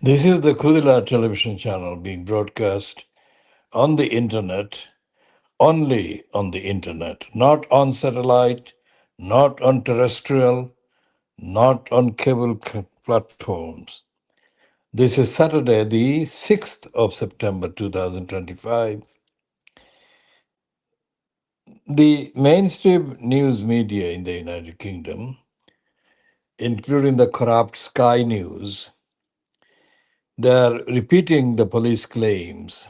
This is the Khoodeelaar television channel being broadcast on the internet, only on the internet, not on satellite, not on terrestrial, not on cable platforms. This is Saturday, the 6th of September 2025. The mainstream news media in the United Kingdom, including the corrupt Sky News, they are repeating the police claims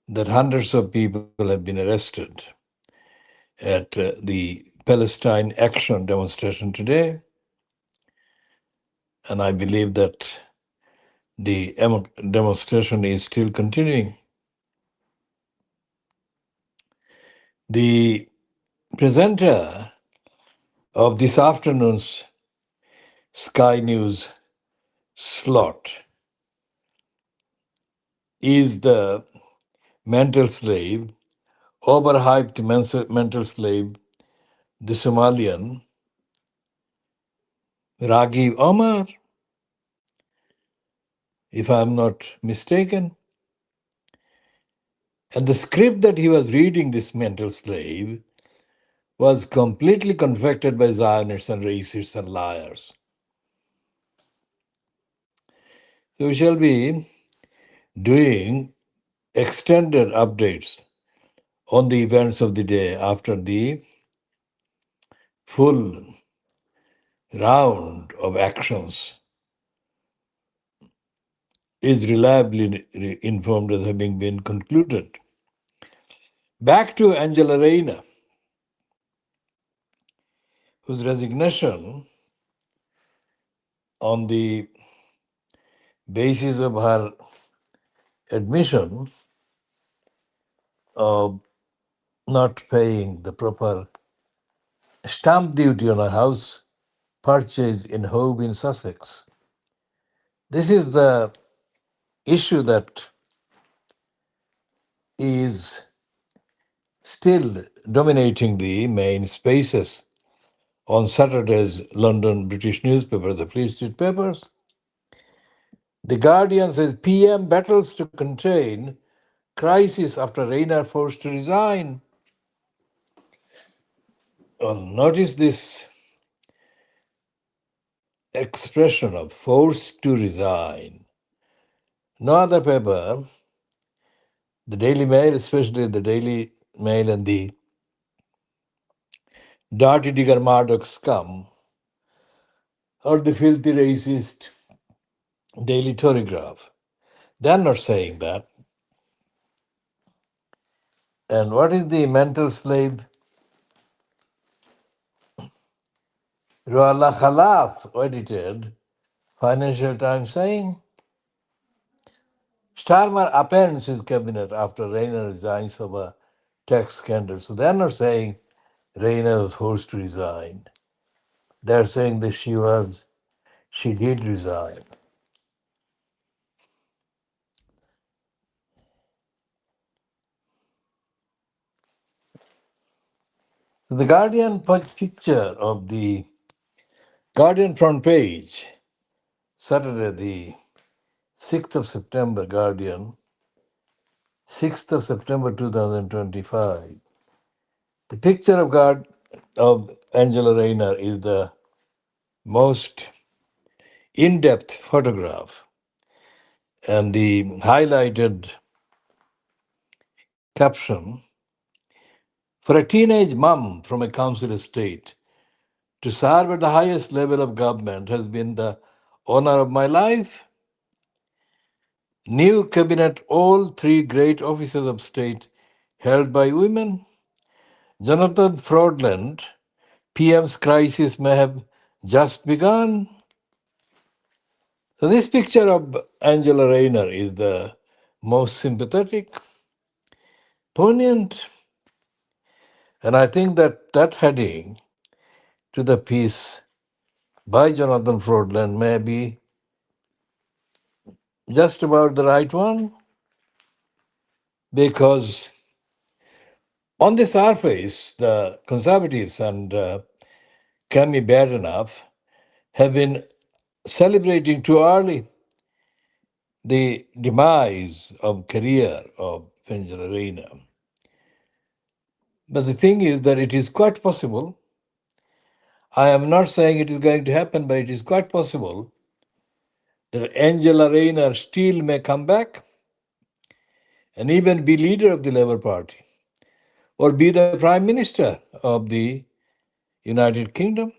that hundreds of people have been arrested at the Palestine Action demonstration today. And I believe that the demonstration is still continuing. The presenter of this afternoon's Sky News slot is the mental slave, overhyped mental slave, the Somalian Raghib Omar, if I'm not mistaken. And the script that he was reading, this mental slave, was completely confected by Zionists and racists and liars. So we shall be doing extended updates on the events of the day after the full round of actions is reliably informed as having been concluded. Back to Angela Rayner, whose resignation on the basis of her admission of not paying the proper stamp duty on a house purchase in Hove in Sussex. This is the issue that is still dominating the main spaces on Saturday's London British newspaper, the Fleet Street Papers. The Guardian says PM battles to contain crisis after Rayner forced to resign. Well, notice this expression of forced to resign. No other paper, the Daily Mail, especially the Daily Mail and the Dirty Digger Murdoch scum, or the filthy racist Daily Telegraph. They're not saying that. And what is the mental slave Ruhollah Khalaf edited Financial Times saying? Starmer appends his cabinet after Rayner resigns over tax scandal. So they're not saying Rayner was forced to resign. They're saying that she did resign. So the Guardian picture of the Guardian front page, Saturday, the 6th of September, Guardian, 6th of September 2025. The picture of Angela Rayner is the most in-depth photograph, and the highlighted caption, for a teenage mom from a council estate to serve at the highest level of government has been the honor of my life. New cabinet, all three great offices of state held by women. Jonathan Fraudland, PM's crisis may have just begun. So this picture of Angela Rayner is the most sympathetic, poignant, and I think that heading to the piece by Jonathan Fraudland may be just about the right one, because on the surface, the Conservatives and Cami Badenoch have been celebrating too early the demise of career of Angela Rayner. But the thing is that it is quite possible. I am not saying it is going to happen, but it is quite possible that Angela Rayner still may come back and even be leader of the Labour Party or be the Prime Minister of the United Kingdom.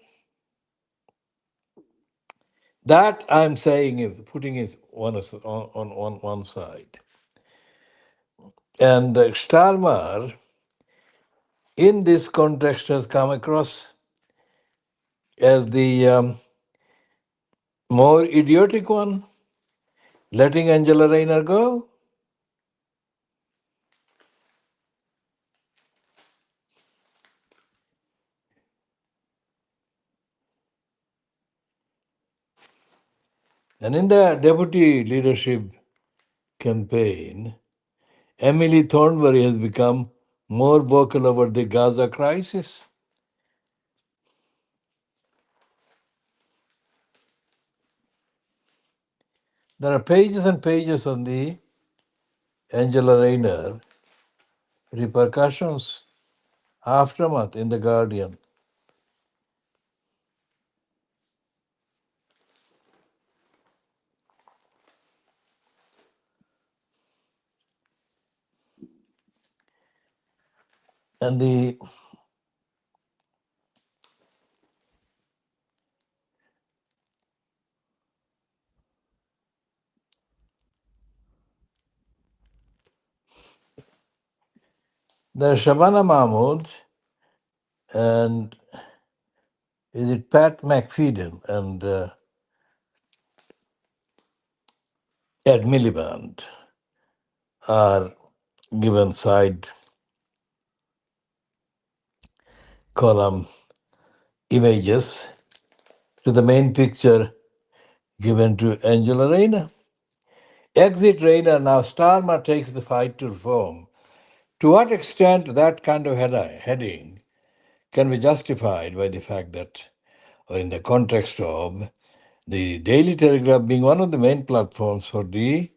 That I'm saying is putting it on one side. And Starmer, in this context, has come across as the more idiotic one, letting Angela Rayner go. And in the deputy leadership campaign, Emily Thornberry has become more vocal about the Gaza crisis. There are pages and pages on the Angela Rayner repercussions, aftermath in The Guardian. And there's Shabana Mahmood and is it Pat McFadden and Ed Miliband are given side column images to the main picture given to Angela Rayner. Exit Rayner, now Starmer takes the fight to reform. To what extent that kind of heading can be justified by the fact that, or in the context of the Daily Telegraph being one of the main platforms for the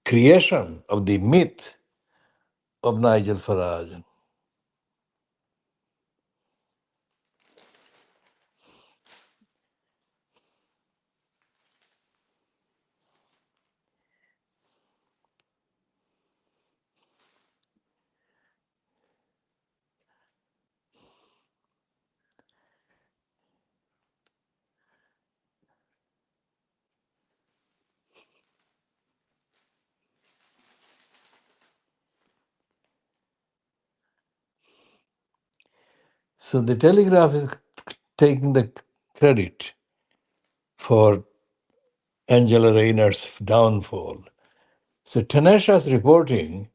creation of the myth of Nigel Farage. So the Telegraph is taking the credit for Angela Rayner's downfall. So tenacious reporting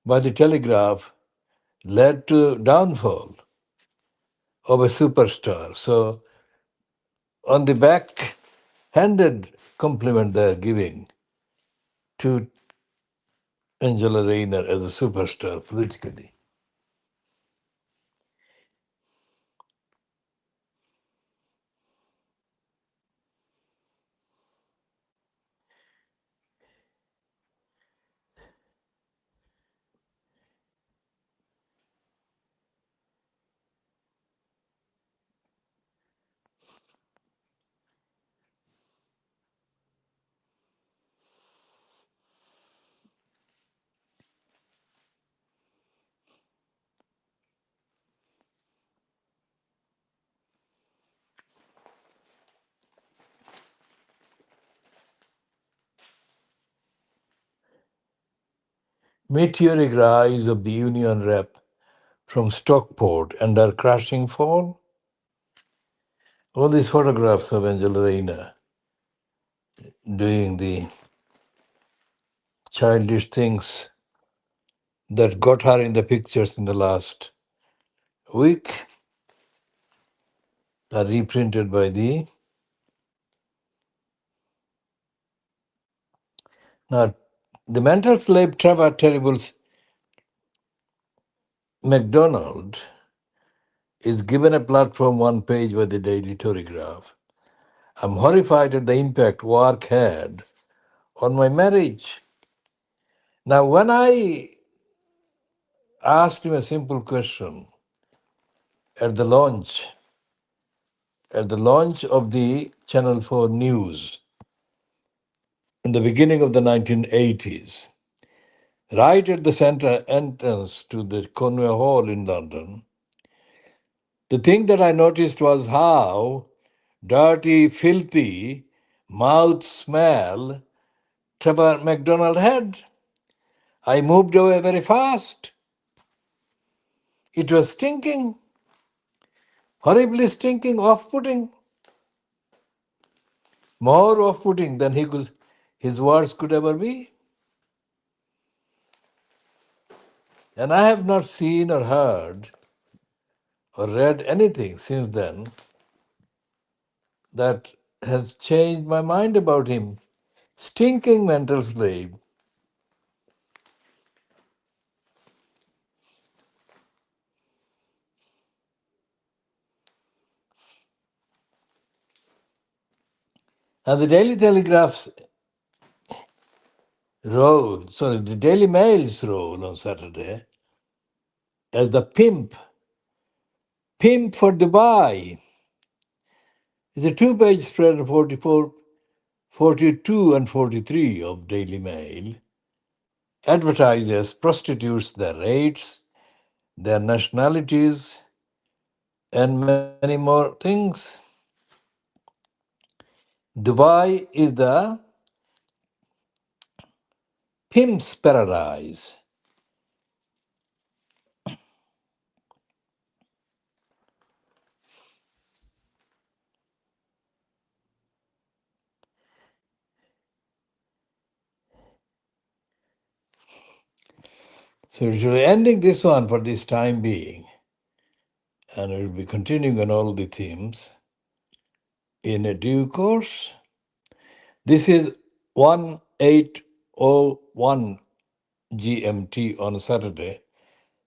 by the Telegraph led to downfall of a superstar. So on the back-handed compliment they're giving to Angela Rayner as a superstar politically. Meteoric rise of the Union rep from Stockport and her crashing fall. All these photographs of Angela Rayner doing the childish things that got her in the pictures in the last week are reprinted by the. Now, the mental slave Trevor Terrible's MacDonald is given a platform one page by the Daily Telegraph. I'm horrified at the impact work had on my marriage. Now, when I asked him a simple question at the launch, of the Channel 4 News in the beginning of the 1980s, right at the center entrance to the Conway Hall in London, the thing that I noticed was how dirty, filthy mouth smell Trevor McDonald had. I moved away very fast. It was stinking, horribly stinking, off-putting, more off-putting than his words could ever be. And I have not seen or heard or read anything since then that has changed my mind about him. Stinking mental slave. And the Daily Telegraph's the Daily Mail's role on Saturday as the pimp for Dubai, is a two-page spread of 44, 42 and 43 of Daily Mail, advertises prostitutes, their rates, their nationalities, and many more things. Dubai is the pimp's paradise. So we should be ending this one for this time being, and we'll be continuing on all the themes in a due course. This is 1801 GMT on Saturday,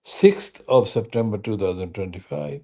6th of September 2025.